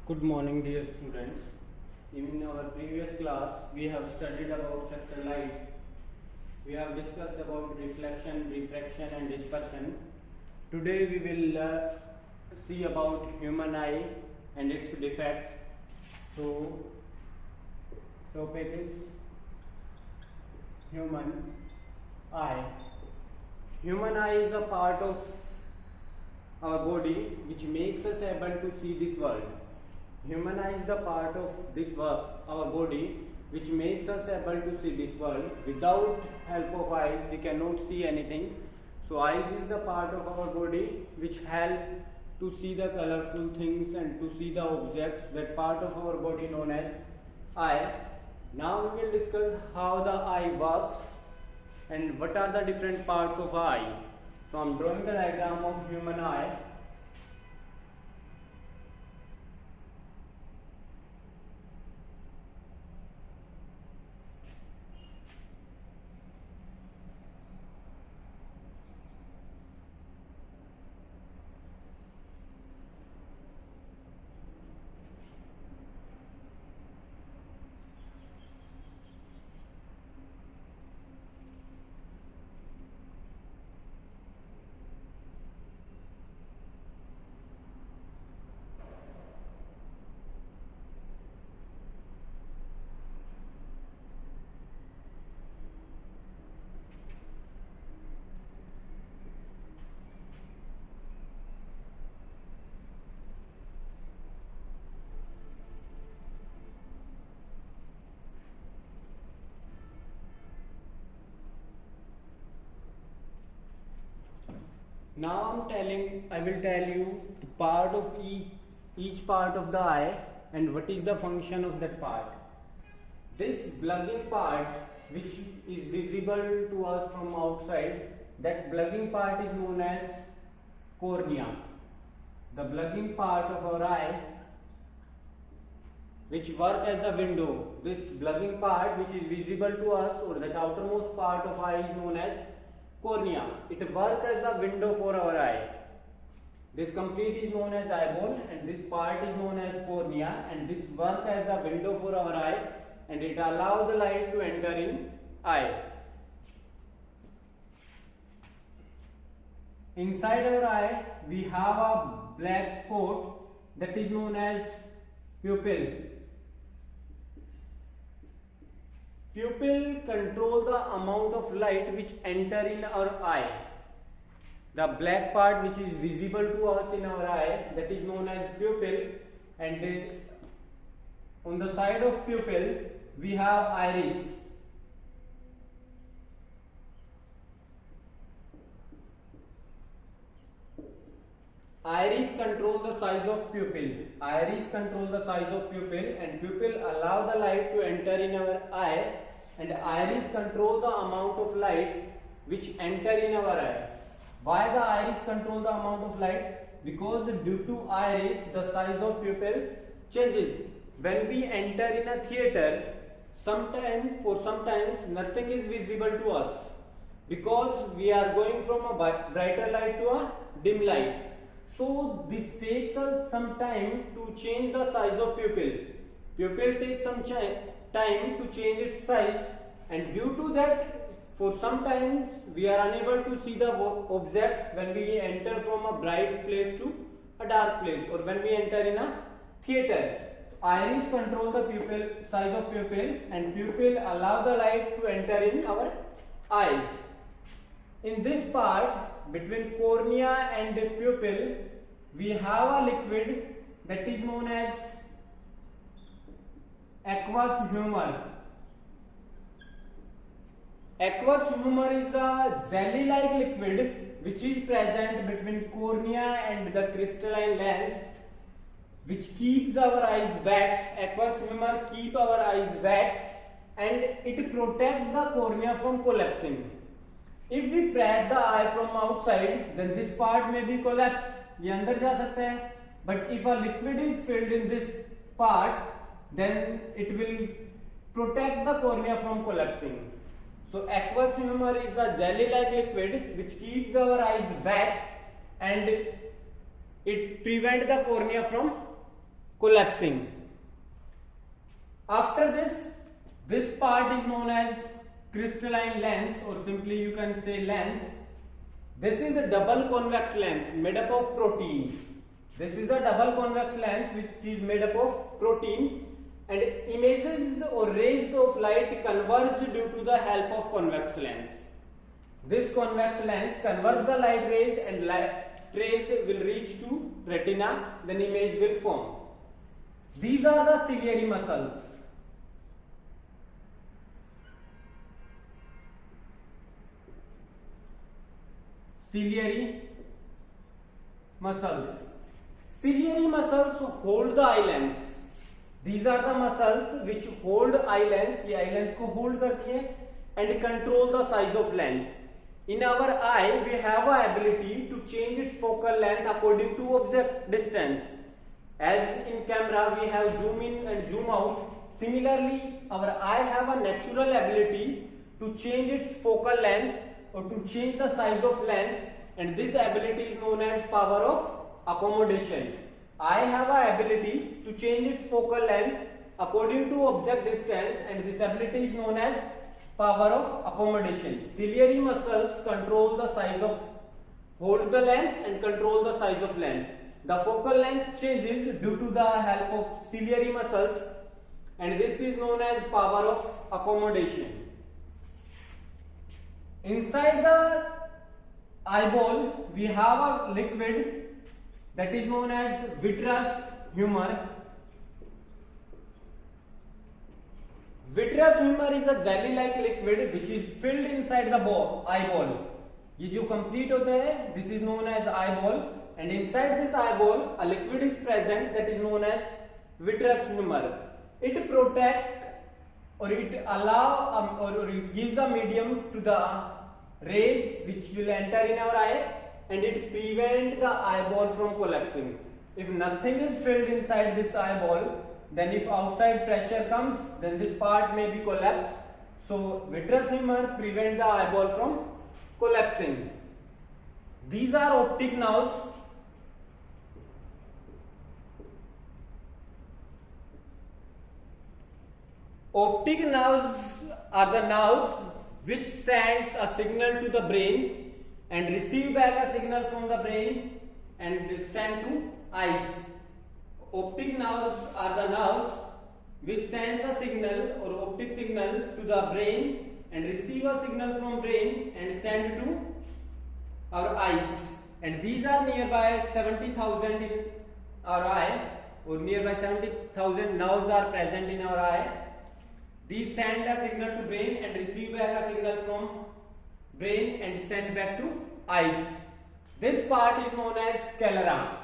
Good morning, dear students. In our previous class, we have studied about chapter light. We have discussed about reflection, refraction, and dispersion. Today, we will see about human eye and its defects. So, topic is human eye. Human eye is a part of our body which makes us able to see this world. Human eye is the part of this our body which makes us able to see this world. Without help of eyes we cannot see anything. So eyes is the part of our body which help to see the colorful things and to see the objects. That part of our body known as eye. Now we will discuss how the eye works and what are the different parts of eye. So I am drawing the diagram of human eye. Now I will tell you the part of each part of the eye and what is the function of that part. This blugging part which is visible to us from outside, that blugging part is known as cornea. The blugging part of our eye which work as a window. This blugging part which is visible to us, or that outermost part of eye, is known as cornea. It works as a window for our eye. This complete is known as eyeball and this part is known as cornea, and this works as a window for our eye and it allows the light to enter in eye. Inside our eye we have a black spot that is known as pupil. Pupil control the amount of light which enter in our eye. The black part which is visible to us in our eye, that is known as pupil, and on the side of pupil we have iris. Iris control the size of pupil. Iris control the size of pupil, and pupil allow the light to enter in our eye, and iris control the amount of light which enter in our eye. Why the iris control the amount of light? Because due to iris the size of pupil changes. When we enter in a theater, sometimes nothing is visible to us because we are going from a brighter light to a dim light. So this takes us some time to change the size of pupil. Pupil takes some time to change its size, and due to that, for some time we are unable to see the object when we enter from a bright place to a dark place, or when we enter in a theater. Iris control the pupil size of pupil, and pupil allow the light to enter in our eyes. In this part between cornea and pupil, we have a liquid that is known as aqueous humor. Aqueous humor is a jelly-like liquid which is present between cornea and the crystalline lens, which keeps our eyes wet. Aqueous humor keep our eyes wet and it protects the cornea from collapsing. If we press the eye from outside, then this part may be collapsed. ये अंदर जा सकता है. But if a liquid is filled in this part, then it will protect the cornea from collapsing. So aqueous humor is a jelly-like liquid which keeps our eyes wet and it prevents the cornea from collapsing. After this part is known as crystalline lens, or simply you can say lens. This is a double convex lens made up of protein. This is a double convex lens which is made up of protein, and images or rays of light converge due to the help of convex lens. This convex lens converts the light rays, and light rays will reach to retina, then image will form. These are the ciliary muscles. Ciliary muscles. Ciliary muscles hold the eye lens. These are the muscles which hold eye lens. ये eye lens को hold करती हैं and control the size of lens. In our eye, we have a ability to change its focal length according to object distance. As in camera, we have zoom in and zoom out. Similarly, our eye have a natural ability to change its focal length or to change the size of lens, and this ability is known as power of accommodation. Eye have a ability to change its focal length according to object distance, and this ability is known as power of accommodation. Ciliary muscles control the size of, hold the lens and control the size of lens. The focal length changes due to the help of ciliary muscles, and this is known as power of accommodation. Inside the eyeball, we have a liquid that is known as vitreous humor. Vitreous humor is a jelly-like liquid which is filled inside the eyeball. ये जो complete होता है, this is known as eyeball, and inside this eyeball, a liquid is present that is known as vitreous humor. It protects or it allow or it gives a medium to the rays which will enter in our eye, and it prevents the eyeball from collapsing. If nothing is filled inside this eyeball, then if outside pressure comes, then this part may be collapsed. So vitreous humor prevents the eyeball from collapsing. These are optic nerves. Optic nerves are the nerves which sends a signal to the brain and receive back a signal from the brain and send to eyes. Optic nerves are the nerves which sends a signal or optic signal to the brain and receive a signal from brain and send to our eyes. And these are nearby 70,000 in our eye, or nearby 70,000 nerves are present in our eye. These send a signal to brain and receive back a signal from brain and send back to eyes. This part is known as sclera.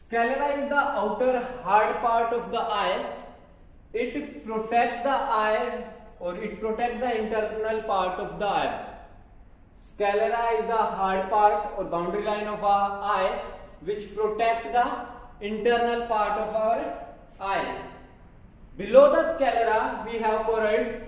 Sclera is the outer hard part of the eye. It protects the eye or it protects the internal part of the eye. Sclera is the hard part or boundary line of our eye which protects the internal part of our eye. Below the sclera we have choroid.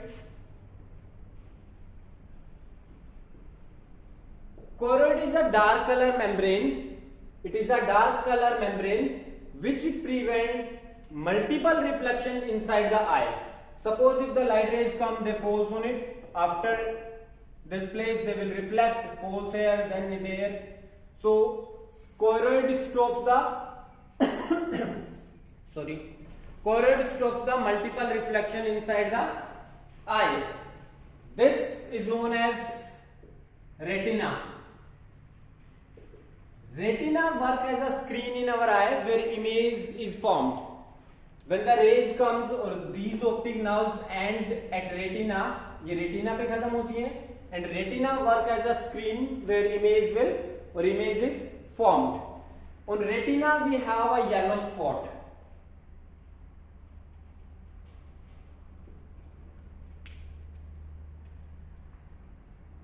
Choroid is a dark color membrane. It is a dark color membrane which prevents multiple reflection inside the eye. Suppose if the light rays come, they falls on it. After this place, they will reflect, falls here, then there. So choroid stops the choroid stops the multiple reflection inside the eye. This is known as retina. Retina work as a screen in our eye where image is formed. When the rays comes or these optic nerves end at retina, ये retina पे खत्म होती है, and retina work as a screen where image is formed. On retina we have a yellow spot.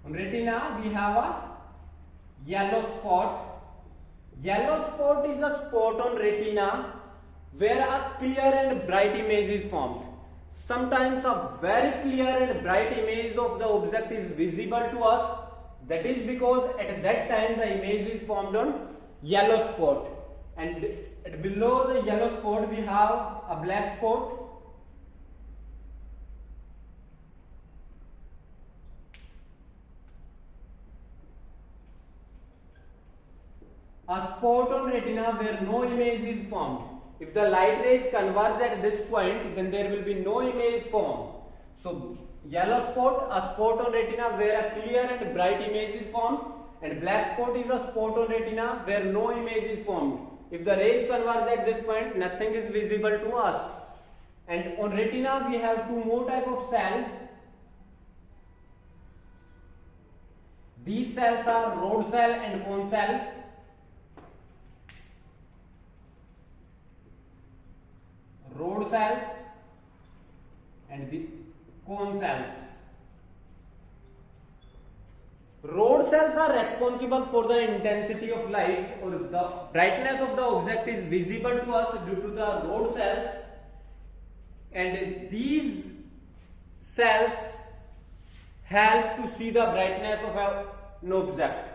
On retina we have a yellow spot. Yellow spot is a spot on retina where a clear and bright image is formed. Sometimes a very clear and bright image of the object is visible to us. That is because at that time the image is formed on yellow spot, and below the yellow spot we have a black spot. A spot on retina where no image is formed. If the light rays converge at this point, then there will be no image formed. So yellow spot, a spot on retina where a clear and bright image is formed, and black spot is a spot on retina where no image is formed. If the rays converge at this point, nothing is visible to us. And on retina we have two more type of cells. These cells are rod cell and cone cell. Rod cells and the cone cells. Rod cells are responsible for the intensity of light, or the brightness of the object is visible to us due to the rod cells, and these cells help to see the brightness of an object.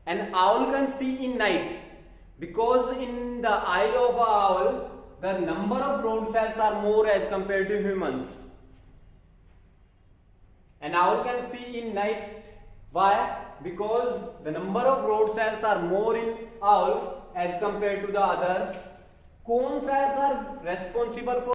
An owl can see in night because in the eye of an owl the number of rod cells are more as compared to humans. An owl can see in night. Why? Because the number of rod cells are more in owl as compared to the others. Cone cells are responsible for